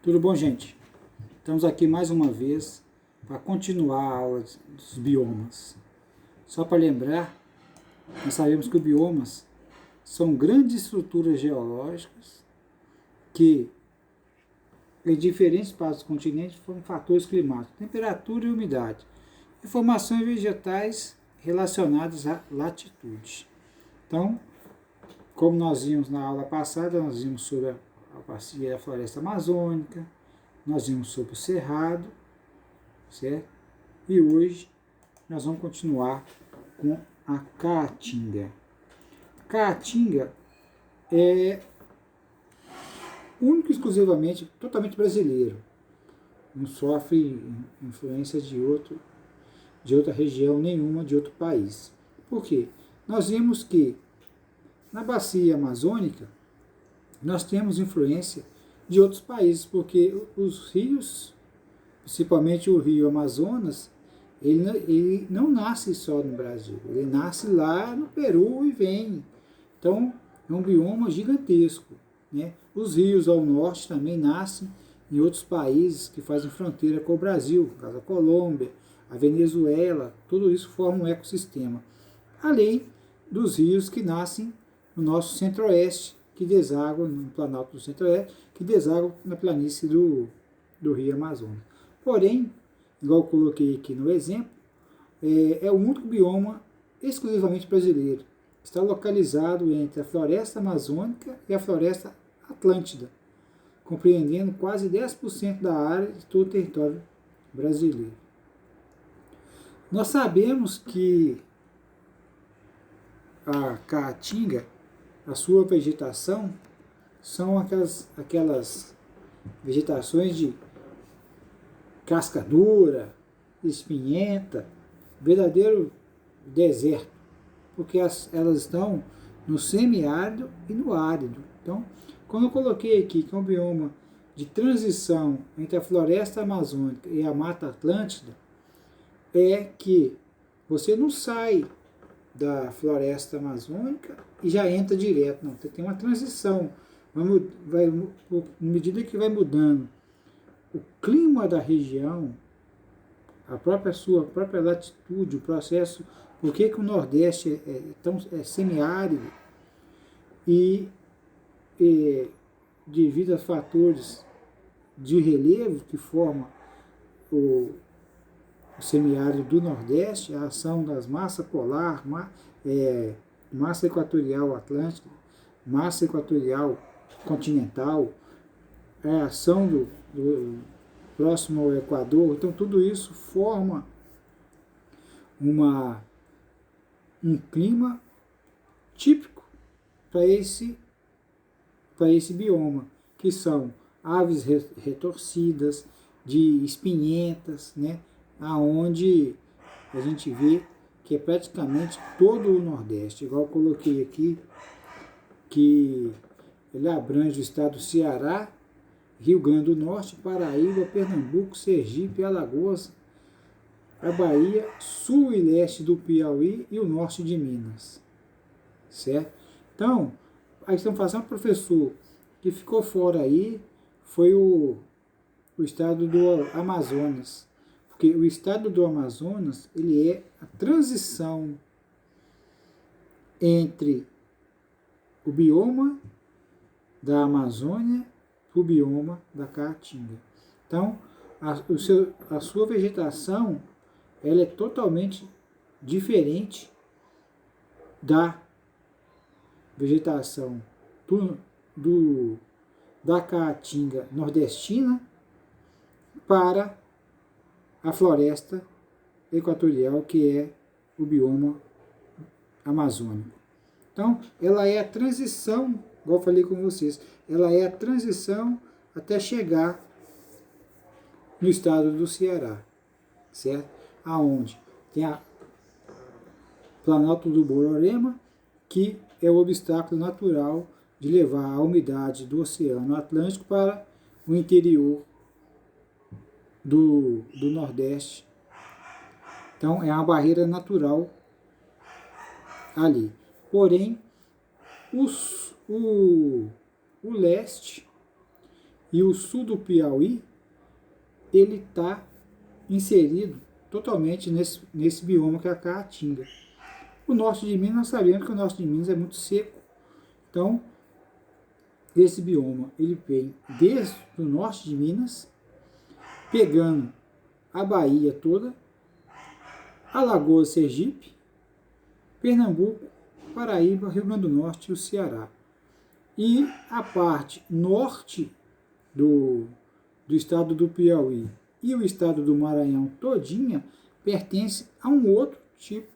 Tudo bom, gente? Estamos aqui mais uma vez para continuar a aula dos biomas. Só para lembrar, nós sabemos que os biomas são grandes estruturas geológicas que, em diferentes partes do continente, foram fatores climáticos, temperatura e umidade, e formações vegetais relacionadas à latitude. Então, como nós vimos na aula passada, nós vimos sobre a floresta amazônica, nós vimos sobre o cerrado, certo? E hoje nós vamos continuar com a caatinga. Caatinga é único e exclusivamente, totalmente brasileiro. Não sofre influência de outra região nenhuma, de outro país. Por quê? Nós vimos que na bacia amazônica nós temos influência de outros países, porque os rios, principalmente o rio Amazonas, ele não nasce só no Brasil, ele nasce lá no Peru e vem. Então, é um bioma gigantesco, né? Os rios ao norte também nascem em outros países que fazem fronteira com o Brasil, a Colômbia, a Venezuela, tudo isso forma um ecossistema. Além dos rios que nascem no nosso centro-oeste, que desaguam no Planalto do Centro-Oeste, que desaguam na planície do Rio Amazonas. Porém, igual eu coloquei aqui no exemplo, é o único bioma exclusivamente brasileiro. Está localizado entre a floresta amazônica e a floresta atlântida, compreendendo quase 10% da área de todo o território brasileiro. Nós sabemos que a caatinga, a sua vegetação, são aquelas vegetações de casca dura, espinhenta, verdadeiro deserto, porque elas estão no semiárido e no árido. Então, quando eu coloquei aqui que é um bioma de transição entre a floresta amazônica e a mata atlântida, é que você não sai da floresta amazônica e já entra direto. Não, você tem uma transição. À medida que vai mudando o clima da região, sua própria latitude, o processo, por que o Nordeste é semiárido e devido a fatores de relevo que formam o semiárido do Nordeste, a ação das massas polar, massa equatorial atlântica, massa equatorial continental, a ação do próximo ao Equador. Então, tudo isso forma um clima típico para esse bioma, que são aves retorcidas, de espinhentas, né? Aonde a gente vê que é praticamente todo o Nordeste, igual eu coloquei aqui, que ele abrange o estado do Ceará, Rio Grande do Norte, Paraíba, Pernambuco, Sergipe, Alagoas, a Bahia, sul e leste do Piauí e o norte de Minas, certo? Então, aí estamos fazendo um professor que ficou fora aí, foi o estado do Amazonas, porque o estado do Amazonas, ele é a transição entre o bioma da Amazônia para o bioma da Caatinga. Então, a sua vegetação, ela é totalmente diferente da vegetação da Caatinga nordestina para a floresta equatorial, que é o bioma amazônico. Então, ela é a transição, igual eu falei com vocês, ela é a transição até chegar no estado do Ceará, certo? Aonde tem a Planalto do Borborema, que é o obstáculo natural de levar a umidade do Oceano Atlântico para o interior do Nordeste. Então, é uma barreira natural ali. Porém, o leste E o sul do Piauí, ele está inserido totalmente nesse bioma que é a Caatinga. O norte de Minas, nós sabemos que o norte de Minas é muito seco. Então, esse bioma, ele vem desde o norte de Minas, pegando a Bahia toda, Alagoas, Sergipe, Pernambuco, Paraíba, Rio Grande do Norte e o Ceará. E a parte norte do estado do Piauí e o estado do Maranhão todinha pertence a um outro tipo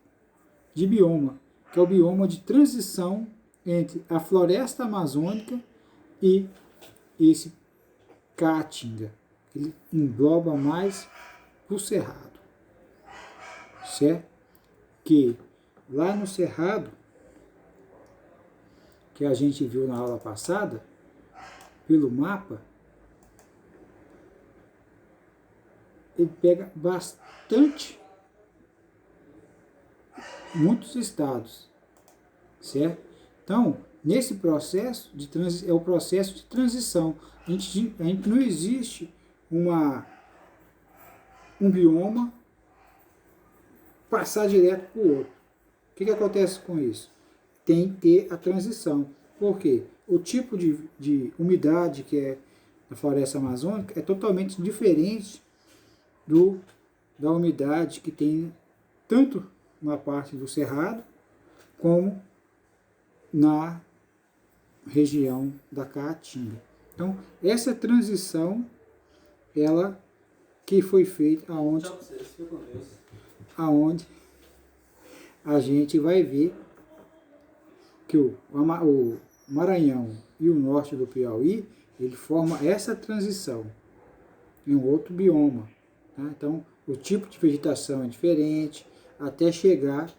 de bioma, que é o bioma de transição entre a floresta amazônica e esse Caatinga. Ele engloba mais o Cerrado, certo? Que lá no Cerrado, que a gente viu na aula passada, pelo mapa, ele pega bastante, muitos estados, certo? Então, nesse processo de é o processo de transição. A gente não existe um bioma passar direto para o outro. O que acontece com isso? Tem que ter a transição. Por quê? O tipo de umidade que é da floresta amazônica é totalmente diferente da umidade que tem tanto na parte do Cerrado como na região da Caatinga. Então, essa transição, ela que foi feita aonde a gente vai ver que o Maranhão e o norte do Piauí, ele forma essa transição em um outro bioma. Tá? Então, o tipo de vegetação é diferente, até chegar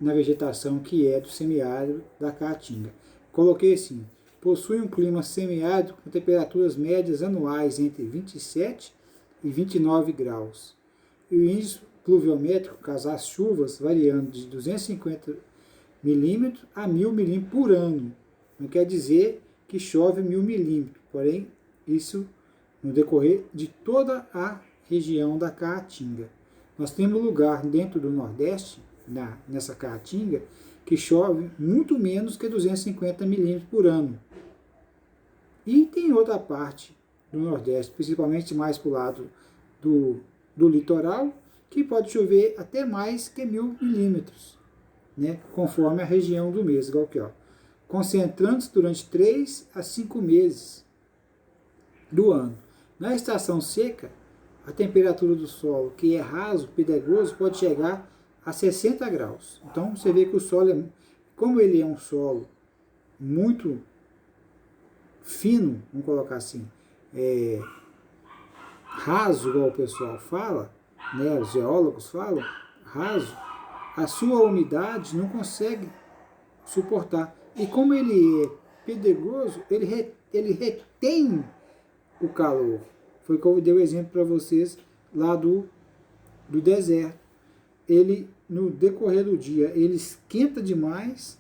na vegetação que é do semiárido da Caatinga. Coloquei assim, possui um clima semiárido com temperaturas médias anuais entre 27 e 29 graus. E o índice pluviométrico, as chuvas variando de 250 milímetros a 1000 milímetros por ano. Não quer dizer que chove 1000 milímetros, porém isso no decorrer de toda a região da Caatinga. Nós temos lugar dentro do Nordeste, nessa Caatinga, que chove muito menos que 250 milímetros por ano. E tem outra parte do Nordeste, principalmente mais para o lado do litoral, que pode chover até mais que 1000 milímetros, né, conforme a região do mês, igual aqui, ó, concentrando-se durante 3 a 5 meses do ano. Na estação seca, a temperatura do solo, que é raso, pedregoso, pode chegar a 60 graus. Então, você vê que o solo, como ele é um solo muito fino, vamos colocar assim, raso, igual o pessoal fala, né, os geólogos falam, raso, a sua umidade não consegue suportar. E como ele é pedregoso, ele retém o calor. Foi como eu dei o exemplo para vocês lá do deserto. Ele, no decorrer do dia, ele esquenta demais.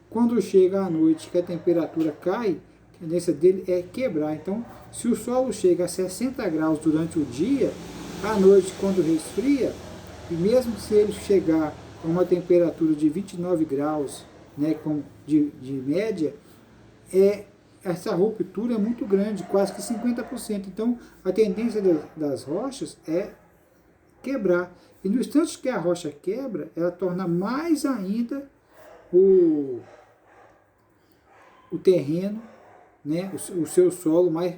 Quando chega à noite, que a temperatura cai, a tendência dele é quebrar. Então, se o solo chega a 60 graus durante o dia, à noite, quando resfria, e mesmo se ele chegar a uma temperatura de 29 graus, né, de média, essa ruptura é muito grande, quase que 50%. Então, a tendência das rochas é quebrar. E no instante que a rocha quebra, ela torna mais ainda o terreno, né, o seu solo mais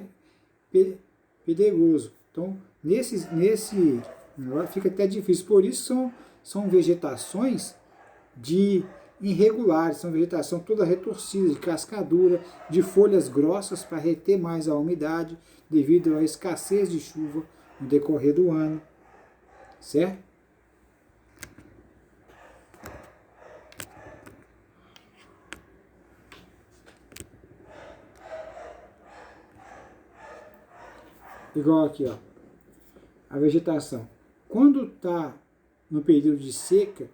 pedregoso. Então, nesse fica até difícil. Por isso são vegetações irregulares, são vegetação toda retorcida, de cascadura, de folhas grossas para reter mais a umidade, devido à escassez de chuva no decorrer do ano, certo? Igual aqui, ó, a vegetação. Quando está no período de seca,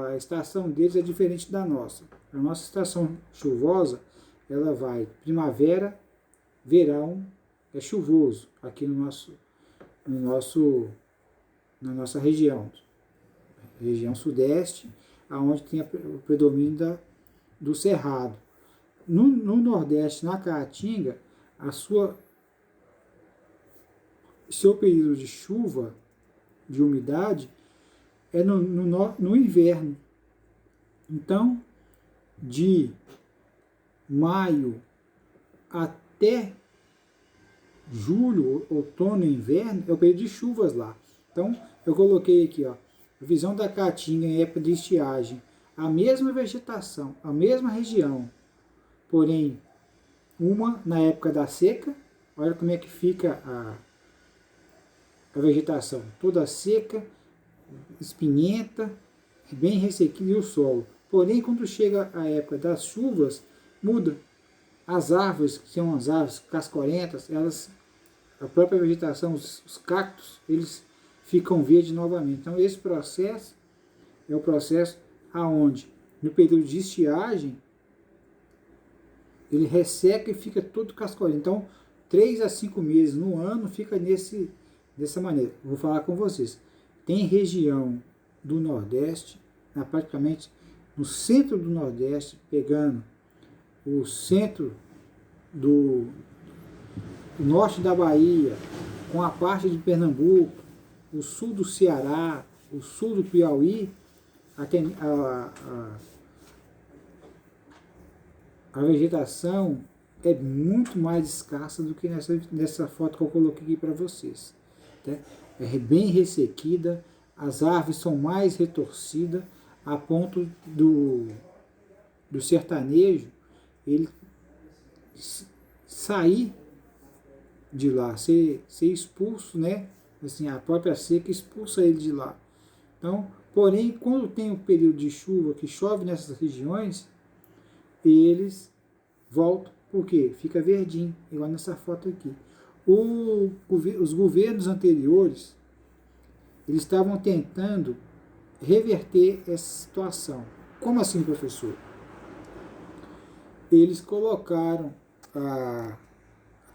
a estação deles é diferente da nossa. A nossa estação chuvosa, ela vai primavera, verão é chuvoso aqui na nossa região sudeste, aonde tem o predomínio do cerrado. No Nordeste, na Caatinga, seu período de chuva, de umidade, é no inverno. Então, de maio até julho, outono e inverno, é o período de chuvas lá. Então, eu coloquei aqui, ó, visão da Caatinga em época de estiagem, a mesma vegetação, a mesma região, porém, uma na época da seca, olha como é que fica a vegetação, toda seca, espinhenta, bem ressequida, e o solo. Porém, quando chega a época das chuvas, muda. As árvores, que são as árvores cascorentas, a própria vegetação, os cactos, eles ficam verdes novamente. Então, esse processo é o processo aonde, no período de estiagem, ele resseca e fica todo cascorento. Então, 3 a 5 meses no ano fica dessa maneira. Vou falar com vocês. Tem região do Nordeste, praticamente no centro do Nordeste, pegando o centro do norte da Bahia, com a parte de Pernambuco, o sul do Ceará, o sul do Piauí, a vegetação é muito mais escassa do que nessa foto que eu coloquei aqui para vocês. Tá? É bem ressequida, as árvores são mais retorcidas, a ponto do sertanejo ele sair de lá, ser expulso, né? Assim, a própria seca expulsa ele de lá. Então, porém, quando tem um período de chuva, que chove nessas regiões, eles voltam, porque fica verdinho, igual nessa foto aqui. Os governos anteriores, eles estavam tentando reverter essa situação. Como assim, professor? Eles colocaram a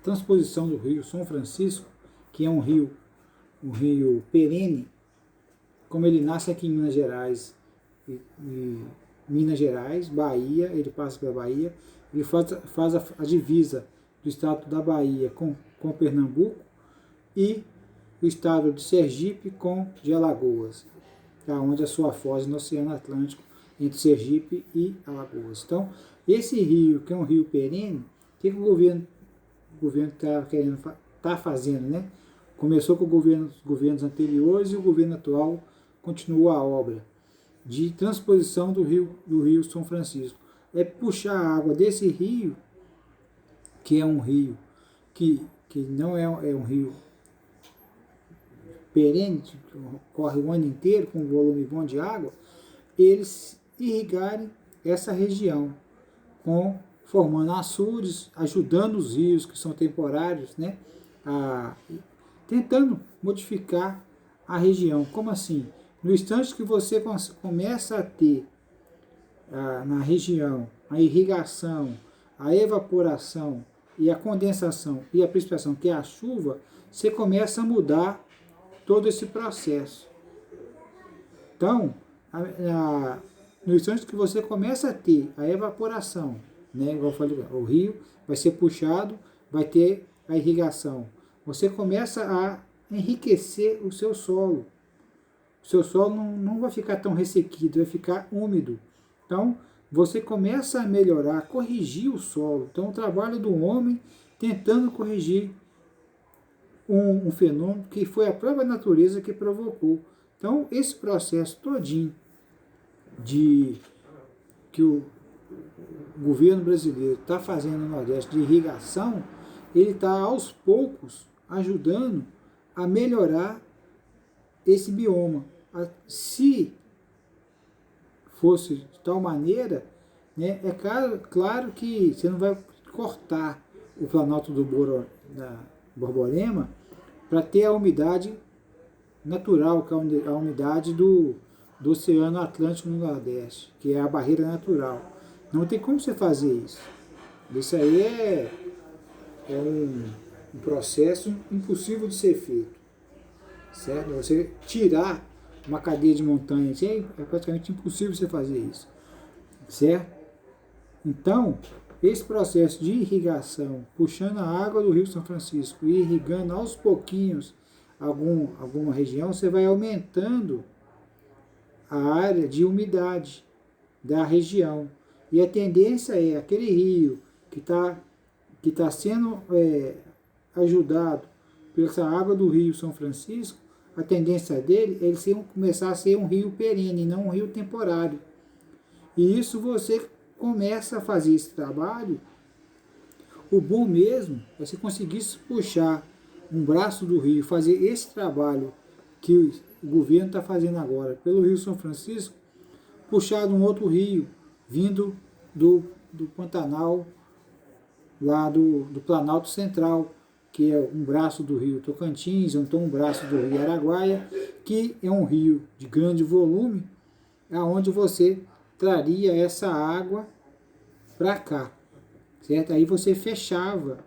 transposição do rio São Francisco, que é um rio perene, como ele nasce aqui em Minas Gerais, Bahia, ele passa pela Bahia, ele faz a divisa do estado da Bahia com Pernambuco e o estado de Sergipe com de Alagoas, onde a sua foz no Oceano Atlântico, entre Sergipe e Alagoas. Então, esse rio, que é um rio perene, o que o governo está fazendo, né? Começou com os governos anteriores e o governo atual continuou a obra de transposição do rio São Francisco. É puxar a água desse rio, que é um rio que não é um rio perene, que corre o ano inteiro com um volume bom de água, eles irrigarem essa região, formando açudes, ajudando os rios que são temporários, né, tentando modificar a região. Como assim? No instante que você começa a ter na região a irrigação, a evaporação e a condensação e a precipitação, que é a chuva, você começa a mudar todo esse processo. Então, no instante que você começa a ter a evaporação, né, igual eu falei, o rio vai ser puxado, vai ter a irrigação. Você começa a enriquecer o seu solo. O seu solo não vai ficar tão ressequido, vai ficar úmido. Então, você começa a melhorar, a corrigir o solo. Então, o trabalho do homem tentando corrigir um fenômeno que foi a própria natureza que provocou. Então, esse processo todinho que o governo brasileiro está fazendo no Nordeste de irrigação, ele está aos poucos ajudando a melhorar esse bioma. Se fosse de tal maneira, né, é claro que você não vai cortar o Planalto da Borborema para ter a umidade natural, que é a umidade do Oceano Atlântico no Nordeste, que é a barreira natural. Não tem como você fazer isso. Isso aí é um processo impossível de ser feito, certo? Você tirar uma cadeia de montanha, é praticamente impossível você fazer isso, certo? Então, esse processo de irrigação, puxando a água do Rio São Francisco e irrigando aos pouquinhos alguma região, você vai aumentando a área de umidade da região. E a tendência é aquele rio que tá sendo ajudado pela essa água do Rio São Francisco, a tendência dele é ele começar a ser um rio perene, não um rio temporário. E isso você começa a fazer esse trabalho. O bom mesmo é se conseguisse puxar um braço do rio, fazer esse trabalho que o governo está fazendo agora pelo Rio São Francisco, puxar de um outro rio, vindo do Pantanal, lá do Planalto Central, que é um braço do rio Tocantins, ou então um braço do rio Araguaia, que é um rio de grande volume, aonde você traria essa água para cá, certo? Aí você fechava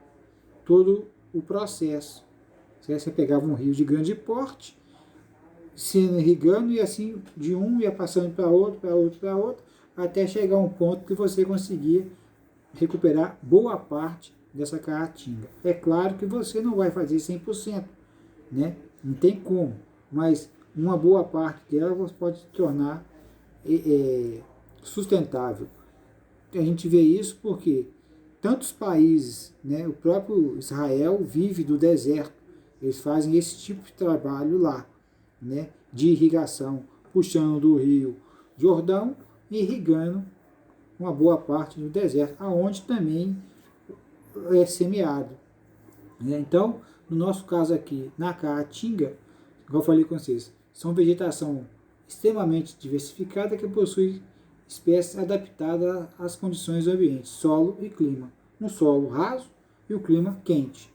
todo o processo, certo? Você pegava um rio de grande porte, sendo irrigando, e assim de um ia passando para outro, para outro, para outro, até chegar a um ponto que você conseguia recuperar boa parte dessa caatinga. É claro que você não vai fazer 100%, né? Não tem como, mas uma boa parte dela você pode se tornar sustentável. A gente vê isso porque tantos países, né, o próprio Israel vive do deserto, eles fazem esse tipo de trabalho lá, né, de irrigação, puxando do rio Jordão e irrigando uma boa parte do deserto, aonde também é semeado, né? Então, no nosso caso aqui, na Caatinga, como eu falei com vocês, são vegetação extremamente diversificada que possui espécies adaptadas às condições do ambiente, solo e clima. Um solo raso e o clima quente.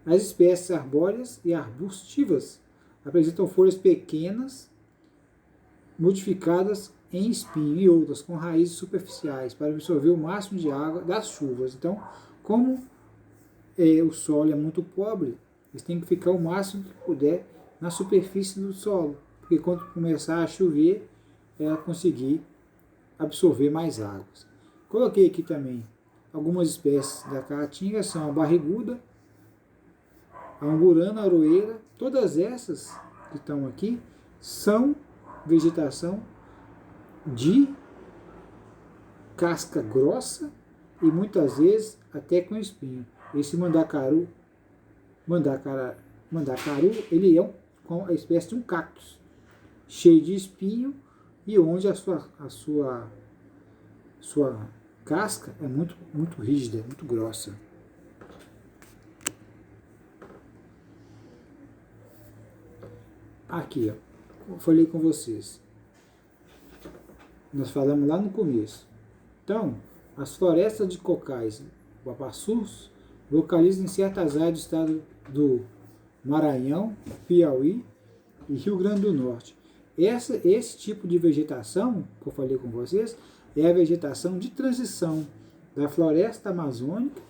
As espécies arbóreas e arbustivas apresentam folhas pequenas, modificadas em espinho, e outras com raízes superficiais para absorver o máximo de água das chuvas. Então, como o solo é muito pobre, eles têm que ficar o máximo que puder na superfície do solo, porque quando começar a chover, ela conseguir absorver mais águas. Coloquei aqui também algumas espécies da caatinga, são a barriguda, a amburana, a aroeira. Todas essas que estão aqui são vegetação de casca grossa e muitas vezes até com espinho. Esse mandacaru, ele é uma espécie de um cactus, cheio de espinho, e onde a sua casca é muito, muito rígida, muito grossa. Aqui, ó, eu falei com vocês. Nós falamos lá no começo. Então, as florestas de cocais babaçus localizam em certas áreas do estado do Maranhão, Piauí e Rio Grande do Norte. Esse tipo de vegetação, que eu falei com vocês, é a vegetação de transição da floresta amazônica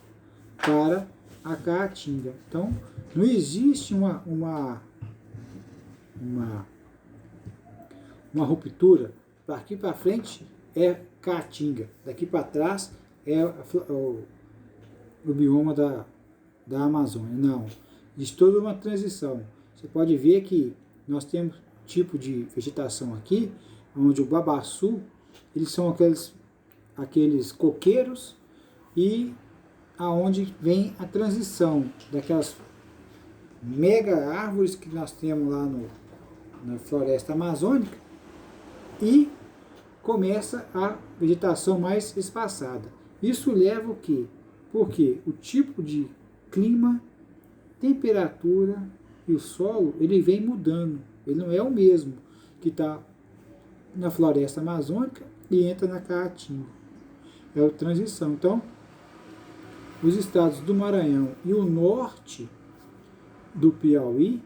para a caatinga. Então, não existe uma ruptura. Daqui para frente é caatinga, daqui para trás é o bioma da Amazônia. Não, existe toda uma transição. Você pode ver que nós temos tipo de vegetação aqui, onde o babaçu, eles são aqueles coqueiros, e aonde vem a transição daquelas mega árvores que nós temos lá na floresta amazônica, e começa a vegetação mais espaçada. Isso leva o quê? Porque o tipo de clima, temperatura e o solo, ele vem mudando. Ele não é o mesmo que está na floresta amazônica e entra na caatinga. É a transição. Então, os estados do Maranhão e o norte do Piauí,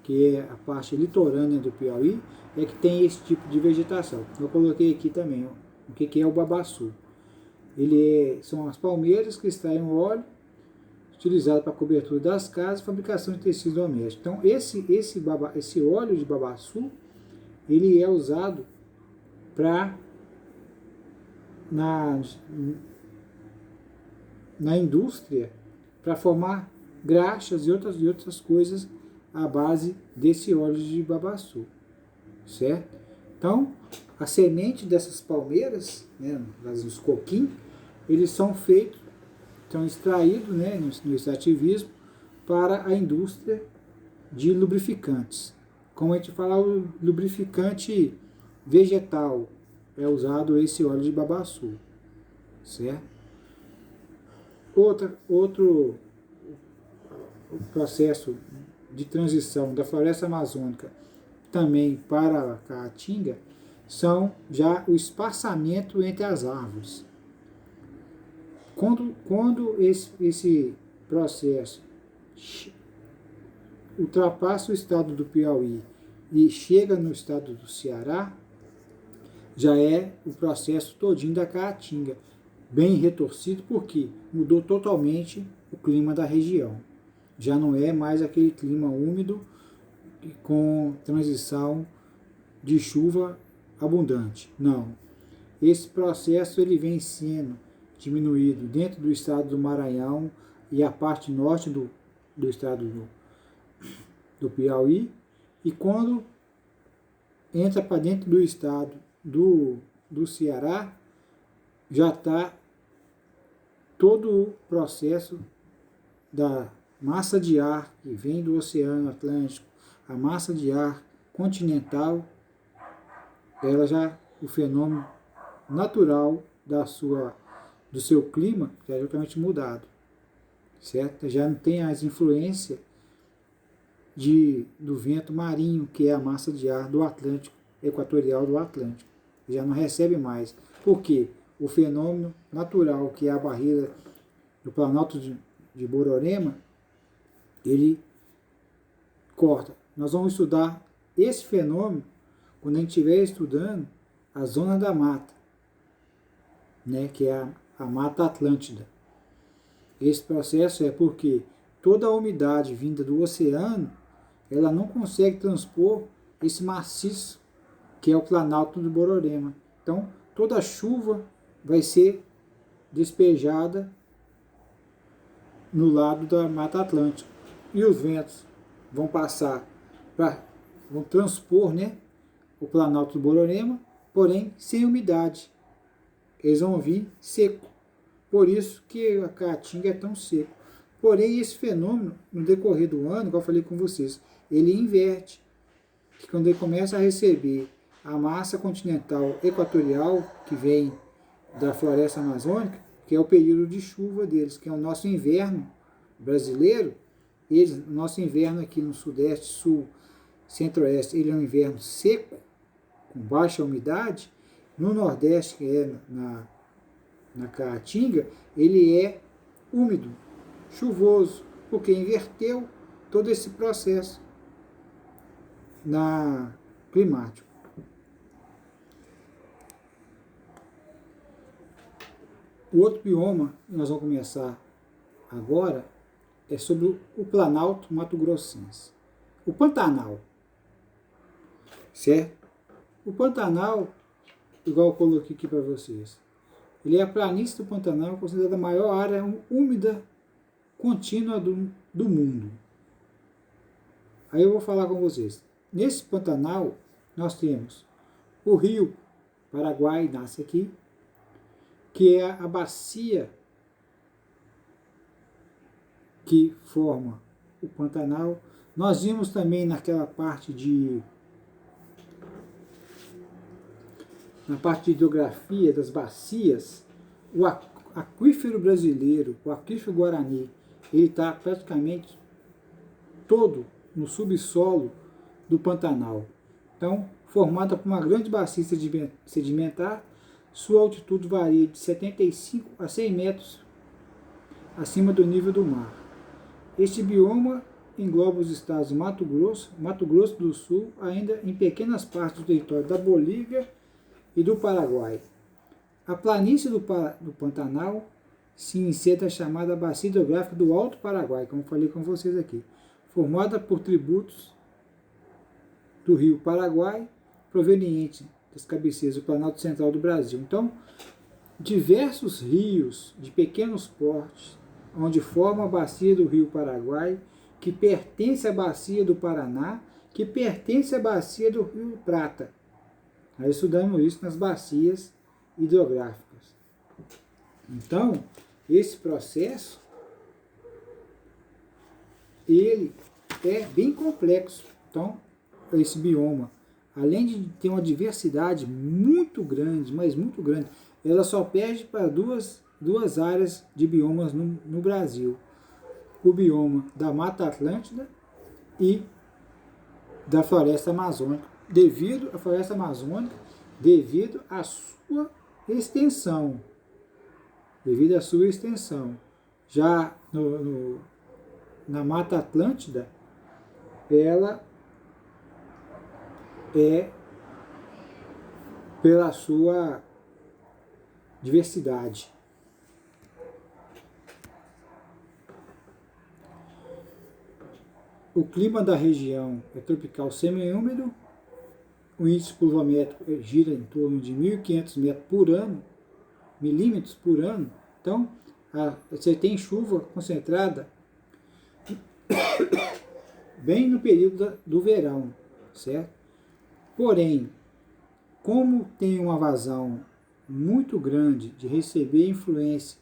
que é a parte litorânea do Piauí, é que tem esse tipo de vegetação. Eu coloquei aqui também o que é o babaçu. São as palmeiras que extraem o óleo, utilizado para a cobertura das casas e fabricação de tecidos domésticos. Então, esse óleo de babaçu, ele é usado na indústria para formar graxas e outras coisas à base desse óleo de babaçu, certo? Então, a semente dessas palmeiras, né, os coquim, eles são extraídos, né, no extrativismo para a indústria de lubrificantes. Como a gente fala, o lubrificante vegetal é usado esse óleo de babaçu, certo? Outro processo de transição da floresta amazônica também para a caatinga são já o espaçamento entre as árvores. Quando esse processo ultrapassa o estado do Piauí e chega no estado do Ceará, já é o processo todinho da caatinga, bem retorcido, porque mudou totalmente o clima da região. Já não é mais aquele clima úmido com transição de chuva abundante. Não. Esse processo ele vem sendo diminuído dentro do estado do Maranhão e a parte norte do estado do Piauí, e quando entra para dentro do estado do Ceará, já está todo o processo da massa de ar que vem do Oceano Atlântico, a massa de ar continental, o fenômeno natural do seu clima já é totalmente mudado, certo? Já não tem as influências do vento marinho, que é a massa de ar do Atlântico, equatorial do Atlântico. Já não recebe mais. Por quê? O fenômeno natural, que é a barreira do Planalto de Bororema, ele corta. Nós vamos estudar esse fenômeno quando a gente estiver estudando a zona da mata, né, que é a Mata Atlântida. Esse processo é porque toda a umidade vinda do oceano, ela não consegue transpor esse maciço que é o Planalto do Bororema. Então, toda a chuva vai ser despejada no lado da Mata Atlântica. E os ventos vão vão transpor, né, o Planalto do Bororema, porém sem umidade. Eles vão vir seco. Por isso que a Caatinga é tão seco. Porém, esse fenômeno, no decorrer do ano, igual eu falei com vocês, ele inverte. Que quando ele começa a receber a massa continental equatorial, que vem da floresta amazônica, que é o período de chuva deles, que é o nosso inverno brasileiro, o nosso inverno aqui no Sudeste, Sul, Centro-Oeste, ele é um inverno seco, com baixa umidade. No Nordeste, que é na Caatinga, ele é úmido, chuvoso, porque inverteu todo esse processo climático. O outro bioma que nós vamos começar agora é sobre o Planalto Mato-Grossense. O Pantanal, certo? O Pantanal, igual eu coloquei aqui para vocês, ele é a planície do Pantanal, considerada a maior área úmida contínua do mundo. Aí eu vou falar com vocês. Nesse Pantanal, nós temos o rio Paraguai, nasce aqui, que é a bacia que forma o Pantanal. Nós vimos também naquela parte na parte de hidrografia das bacias, o aquífero brasileiro, o aquífero Guarani, ele está praticamente todo no subsolo do Pantanal. Então, formada por uma grande bacia sedimentar, sua altitude varia de 75 a 100 metros acima do nível do mar. Este bioma engloba os estados de Mato Grosso do Sul, ainda em pequenas partes do território da Bolívia e do Paraguai. A planície do Pantanal se inserta a chamada bacia hidrográfica do Alto Paraguai, como falei com vocês aqui, formada por tributos do rio Paraguai, proveniente das cabeceiras do Planalto Central do Brasil. Então, diversos rios de pequenos portes, onde formam a bacia do rio Paraguai, que pertence à bacia do Paraná, que pertence à bacia do rio Prata. Nós estudamos isso nas bacias hidrográficas. Então, esse processo, ele é bem complexo. Então, esse bioma, além de ter uma diversidade muito grande, mas muito grande, ela só perde para duas áreas de biomas no Brasil. O bioma da Mata Atlântida e da Floresta Amazônica, devido à Floresta Amazônica, devido à sua extensão. Devido à sua extensão. Já na Mata Atlântida, ela é pela sua diversidade. O clima da região é tropical semiúmido, o índice pluviométrico gira em torno de 1.500 metros por ano, milímetros por ano. Então, você tem chuva concentrada bem no período do verão, certo? Porém, como tem uma vazão muito grande de receber influência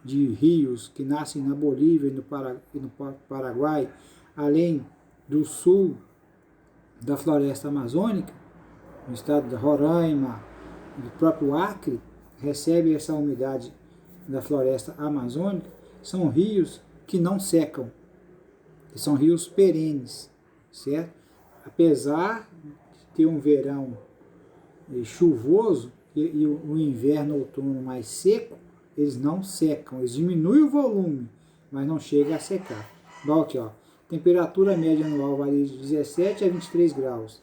de rios que nascem na Bolívia e no Paraguai, além do sul da floresta amazônica, no estado de Roraima, do próprio Acre, recebe essa umidade da floresta amazônica, são rios que não secam, que são rios perenes, certo? Apesar de ter um verão chuvoso e o inverno, outono mais seco, eles não secam, eles diminuem o volume, mas não chega a secar. Igual aqui, ó, temperatura média anual varia de 17 a 23 graus,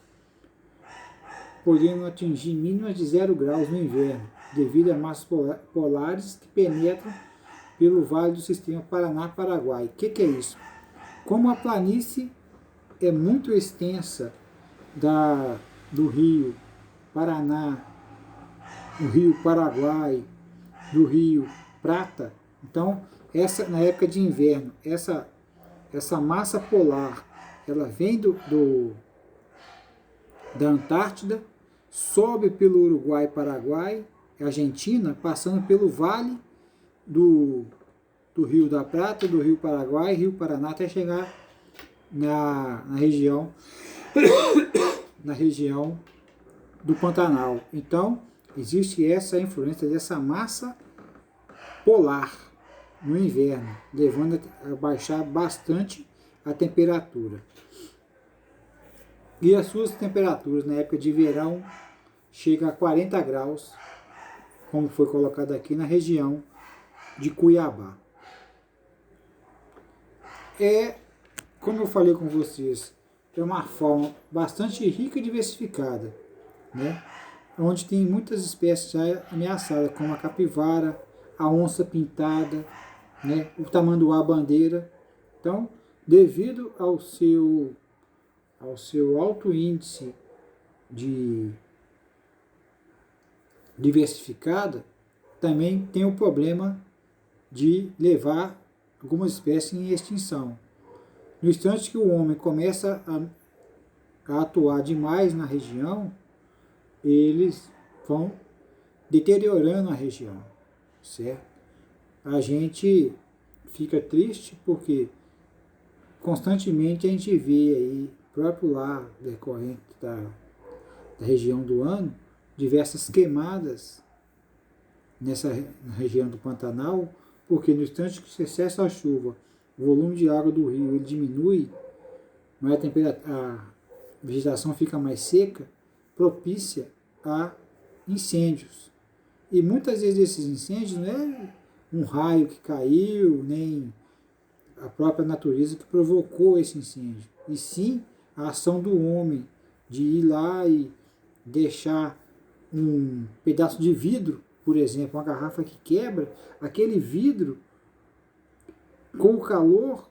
podendo atingir mínimas de 0 graus no inverno, devido a massas polares que penetram pelo vale do sistema Paraná-Paraguai. O que é isso? Como a planície é muito extensa do rio Paraná, do rio Paraguai, do rio Prata, então, na época de inverno, essa massa polar, ela vem da Antártida, sobe pelo Uruguai, Paraguai, Argentina, passando pelo vale do Rio da Prata, do Rio Paraguai, Rio Paraná, até chegar na região do Pantanal. Então, existe essa influência dessa massa polar no inverno, levando a baixar bastante a temperatura. E as suas temperaturas na época de verão chegam a 40 graus, como foi colocado aqui na região de Cuiabá. Como eu falei com vocês, é uma fauna bastante rica e diversificada, né? Onde tem muitas espécies já ameaçadas, como a capivara, a onça pintada, né? O tamanduá-bandeira. Então, devido ao seu alto índice de diversificada, também tem o problema de levar algumas espécies em extinção. No instante que o homem começa a atuar demais na região, eles vão deteriorando a região, certo? A gente fica triste porque constantemente a gente vê aí, próprio lá, decorrente da região do ano, diversas queimadas na região do Pantanal, porque no instante que se cessa a chuva, o volume de água do rio ele diminui, mas a vegetação fica mais seca, propícia a incêndios. E muitas vezes esses incêndios não é um raio que caiu, nem a própria natureza que provocou esse incêndio, e sim a ação do homem de ir lá e deixar um pedaço de vidro por exemplo, uma garrafa que quebra, aquele vidro, com o calor,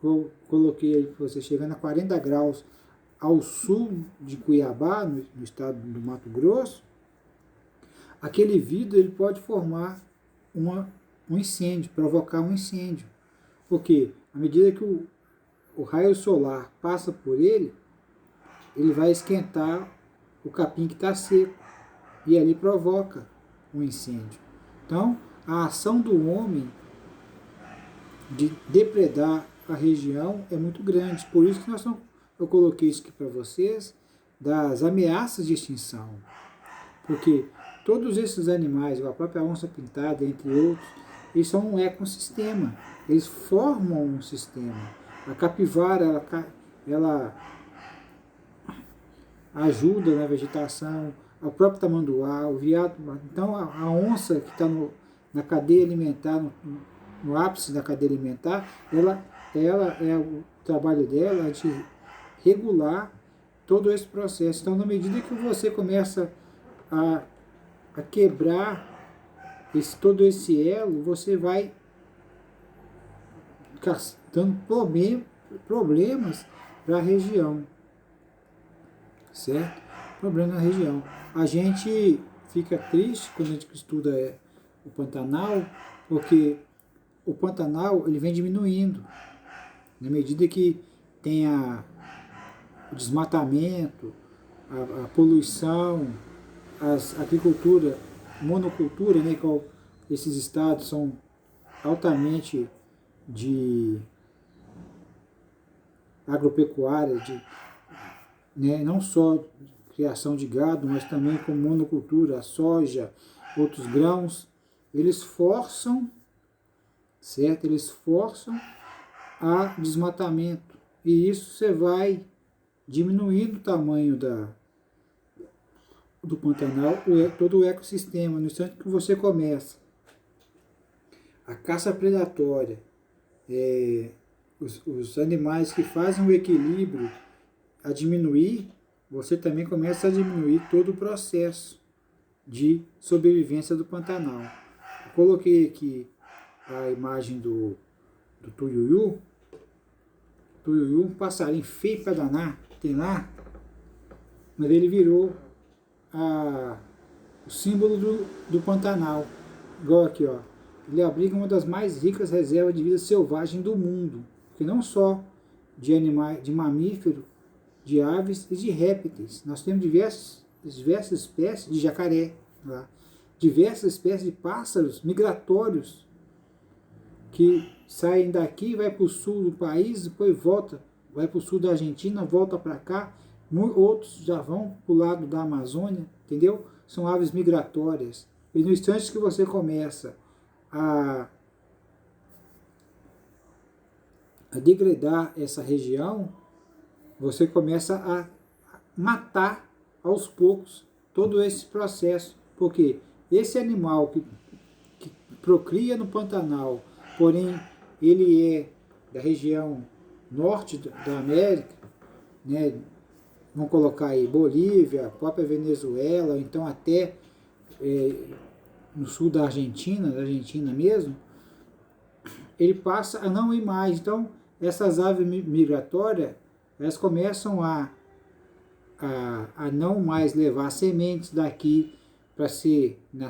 eu coloquei aí para você, chegando a 40 graus ao sul de Cuiabá, no estado do Mato Grosso, aquele vidro ele pode formar um incêndio, provocar um incêndio. Porque à medida que o raio solar passa por ele, ele vai esquentar o capim que está seco e ali provoca um incêndio. Então, a ação do homem de depredar a região é muito grande. Por isso que eu coloquei isso aqui para vocês, das ameaças de extinção. Porque todos esses animais, a própria onça-pintada, entre outros, eles são um ecossistema. Eles formam um sistema. A capivara, ela ajuda na vegetação, o próprio tamanduá, o veado. Então, a onça que está na cadeia alimentar, no ápice da cadeia alimentar, ela o trabalho dela é de regular todo esse processo. Então, na medida que você começa a quebrar todo esse elo, você vai dando problemas para a região, certo? Problema na região. A gente fica triste quando a gente estuda o Pantanal, porque o Pantanal ele vem diminuindo na medida que tem o desmatamento, a poluição, a agricultura, monocultura, né, esses estados são altamente de agropecuária, né, não só criação de gado, mas também com monocultura, a soja, outros grãos, eles forçam, certo? Eles forçam a desmatamento. E isso você vai diminuindo o tamanho do Pantanal, todo o ecossistema. No instante que você começa a caça predatória, os animais que fazem o equilíbrio a diminuir, você também começa a diminuir todo o processo de sobrevivência do Pantanal. Eu coloquei aqui a imagem do tuiuiu. Tuiuiu, um passarinho feio para danar, tem lá, mas ele virou o símbolo do Pantanal. Igual aqui, ó. Ele abriga uma das mais ricas reservas de vida selvagem do mundo, que não só de animais, de mamíferos, de aves e de répteis. Nós temos diversas espécies de jacaré, lá, diversas espécies de pássaros migratórios que saem daqui e vai para o sul do país, depois vai para o sul da Argentina, volta para cá. Outros já vão para o lado da Amazônia, entendeu? São aves migratórias. E no instante que você começa a degradar essa região, você começa a matar aos poucos todo esse processo. Porque esse animal que procria no Pantanal, porém ele é da região norte da América, né? Vamos colocar aí Bolívia, própria Venezuela, então até no sul da Argentina mesmo, ele passa a não ir mais. Então, essas aves migratórias, elas começam a não mais levar sementes daqui para ser, na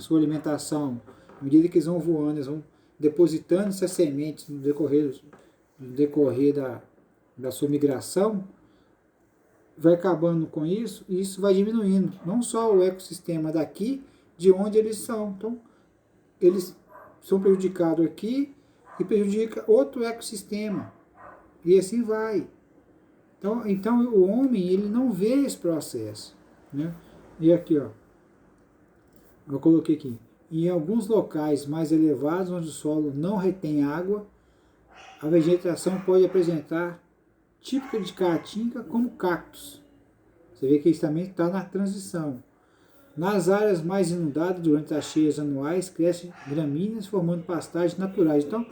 sua alimentação. À medida que eles vão voando, eles vão depositando essas sementes no decorrer da sua migração, vai acabando com isso, e isso vai diminuindo, não só o ecossistema daqui, de onde eles são. Então, eles são prejudicados aqui e prejudica outro ecossistema. E assim vai. Então o homem, ele não vê esse processo, né? E aqui, ó, eu coloquei aqui, em alguns locais mais elevados, onde o solo não retém água, a vegetação pode apresentar típica de caatinga como cactos. Você vê que isso também está na transição. Nas áreas mais inundadas, durante as cheias anuais, crescem gramíneas formando pastagens naturais. Então,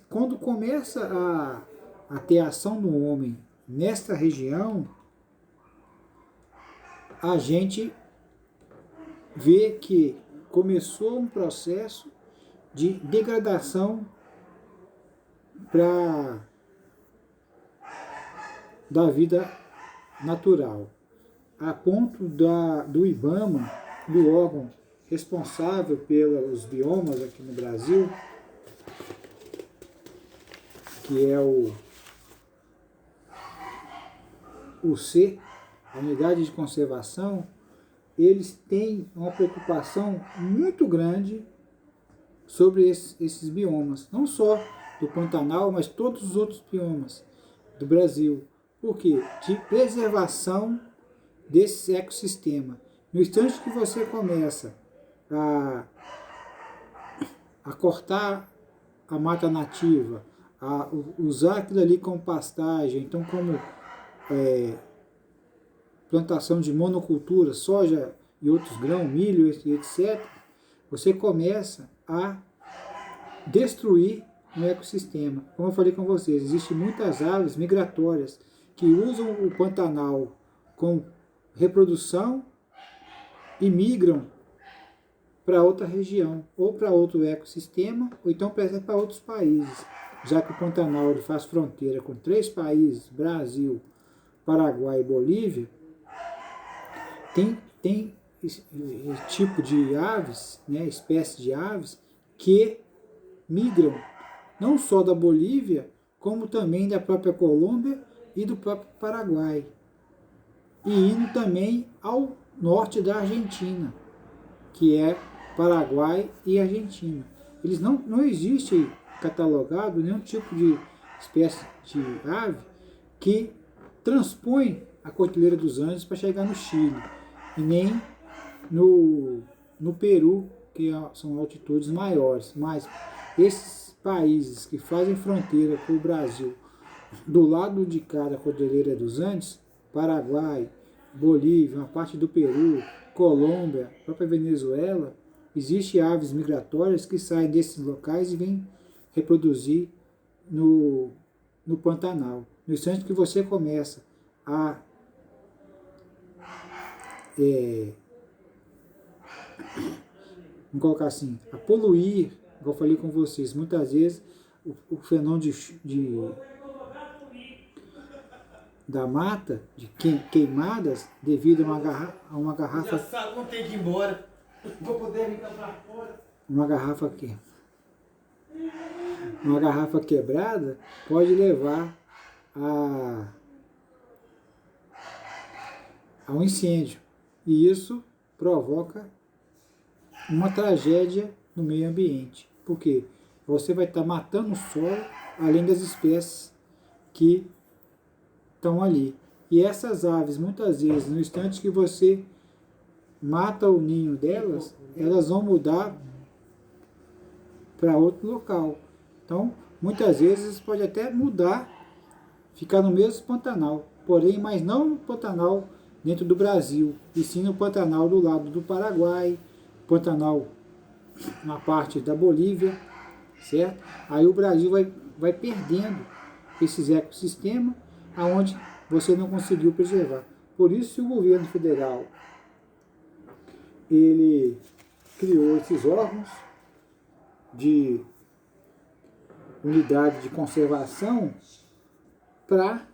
quando começa a ter ação do homem nesta região, a gente vê que começou um processo de degradação da vida natural, a ponto do IBAMA, do órgão responsável pelos biomas aqui no Brasil, que é o C, a Unidade de Conservação, eles têm uma preocupação muito grande sobre esses biomas, não só do Pantanal, mas todos os outros biomas do Brasil. Por quê? De preservação desse ecossistema. No instante que você começa a cortar a mata nativa, a usar aquilo ali como pastagem, então como plantação de monocultura, soja e outros grãos, milho, etc., você começa a destruir o ecossistema. Como eu falei com vocês, existem muitas aves migratórias que usam o Pantanal com reprodução e migram para outra região, ou para outro ecossistema, ou então para outros países, já que o Pantanal ele faz fronteira com 3 países, Brasil, Paraguai e Bolívia. Tem tipo de aves, né, espécies de aves, que migram não só da Bolívia, como também da própria Colômbia e do próprio Paraguai, e indo também ao norte da Argentina, que é Paraguai e Argentina. Eles não existe catalogado nenhum tipo de espécie de ave que transpõe a Cordilheira dos Andes para chegar no Chile, e nem no Peru, que são altitudes maiores. Mas esses países que fazem fronteira com o Brasil, do lado de cá da Cordilheira dos Andes, Paraguai, Bolívia, uma parte do Peru, Colômbia, própria Venezuela, existem aves migratórias que saem desses locais e vêm reproduzir no Pantanal. No instante que você começa a vamos colocar assim, a poluir, como eu falei com vocês, muitas vezes o fenômeno da mata, de queimadas, devido a uma garrafa. Já sabe, não tem que ir embora. Vou poder ficar pra fora. Uma garrafa quebrada pode levar a um incêndio. E isso provoca uma tragédia no meio ambiente. Por quê? Você vai estar matando o solo, além das espécies que estão ali. E essas aves, muitas vezes, no instante que você mata o ninho delas, elas vão mudar para outro local. Então, muitas vezes pode até mudar, ficar no mesmo Pantanal, porém, mas não no Pantanal dentro do Brasil, e sim no Pantanal do lado do Paraguai, Pantanal na parte da Bolívia, certo? Aí o Brasil vai perdendo esses ecossistemas aonde você não conseguiu preservar. Por isso, se o governo federal ele criou esses órgãos de unidade de conservação para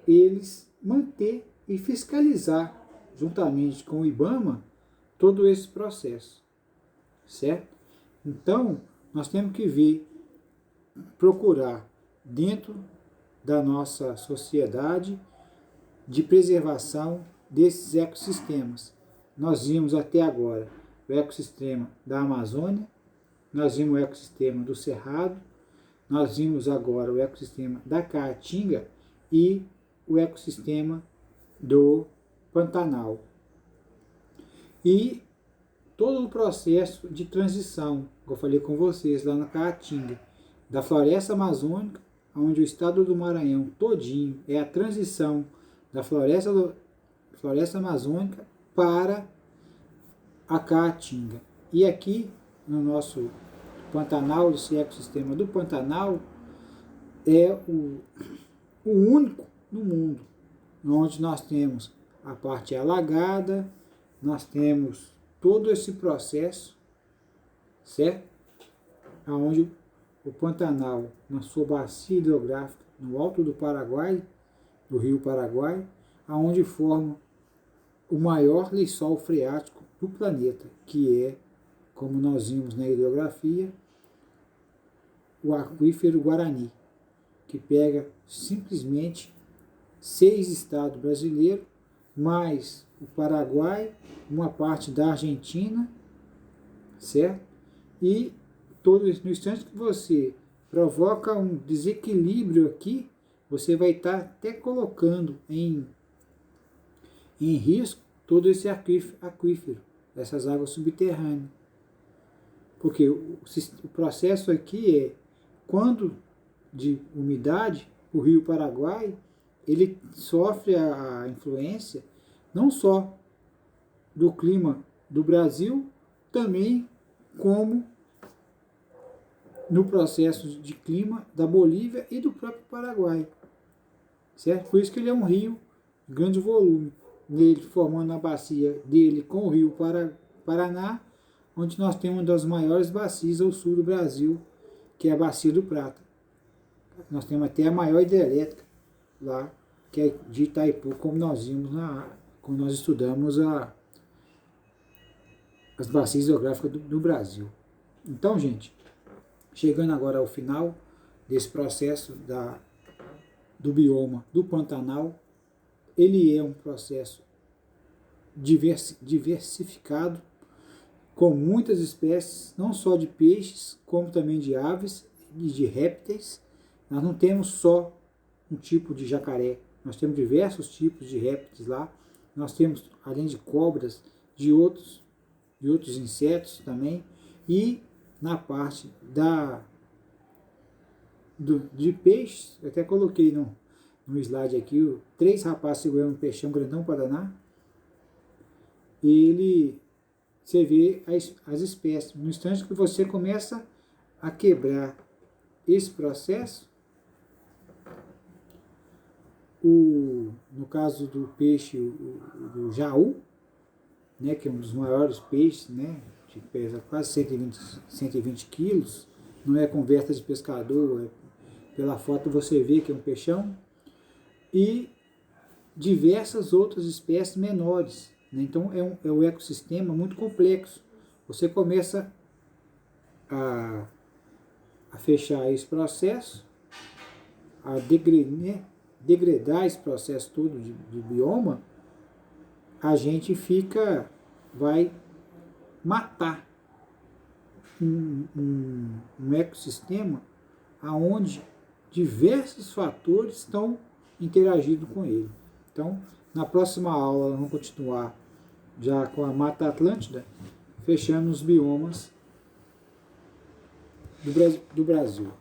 eles manter e fiscalizar, juntamente com o IBAMA, todo esse processo, certo? Então, nós temos que ver, procurar dentro da nossa sociedade de preservação desses ecossistemas. Nós vimos até agora o ecossistema da Amazônia, nós vimos o ecossistema do Cerrado, nós vimos agora o ecossistema da Caatinga e o ecossistema do Pantanal. E todo o processo de transição, que eu falei com vocês lá na Caatinga, da floresta amazônica, onde o estado do Maranhão todinho é a transição da floresta amazônica para a Caatinga. E aqui no nosso Pantanal, esse ecossistema do Pantanal é o único no mundo, onde nós temos a parte alagada, nós temos todo esse processo, certo? Aonde o Pantanal, na sua bacia hidrográfica, no alto do Paraguai, do rio Paraguai, aonde forma o maior lençol freático do planeta, que é, como nós vimos na hidrografia, o aquífero Guarani, que pega simplesmente 6 estados brasileiros, mais o Paraguai, uma parte da Argentina, certo? E todo no instante que você provoca um desequilíbrio aqui, você vai estar até colocando em risco todo esse aquífero, essas águas subterrâneas. Porque o processo aqui é, quando de umidade, o rio Paraguai, ele sofre a influência não só do clima do Brasil, também como no processo de clima da Bolívia e do próprio Paraguai, certo? Por isso que ele é um rio de grande volume, nele formando a bacia dele com o rio Paraná, onde nós temos uma das maiores bacias ao sul do Brasil, que é a Bacia do Prata. Nós temos até a maior hidrelétrica lá, que é de Itaipu, como nós vimos quando nós estudamos as bacias hidrográficas do Brasil. Então, gente, chegando agora ao final desse processo do bioma do Pantanal, ele é um processo diversificado, com muitas espécies, não só de peixes, como também de aves e de répteis. Nós não temos só um tipo de jacaré, nós temos diversos tipos de répteis lá. Nós temos, além de cobras, de outros insetos também. E na parte de peixes, eu até coloquei no slide aqui, 3 rapazes segurando um peixão grandão Paraná. Você vê as espécies. No instante que você começa a quebrar esse processo, no caso do peixe, do jaú, né, que é um dos maiores peixes, né, que pesa quase 120 quilos, não é conversa de pescador, pela foto você vê que é um peixão, e diversas outras espécies menores. Então é um ecossistema muito complexo. Você começa a fechar esse processo, a degradar esse processo todo de bioma, a gente vai matar um ecossistema onde diversos fatores estão interagindo com ele. Então, na próxima aula, nós vamos continuar já com a Mata Atlântida, fechando os biomas do Brasil.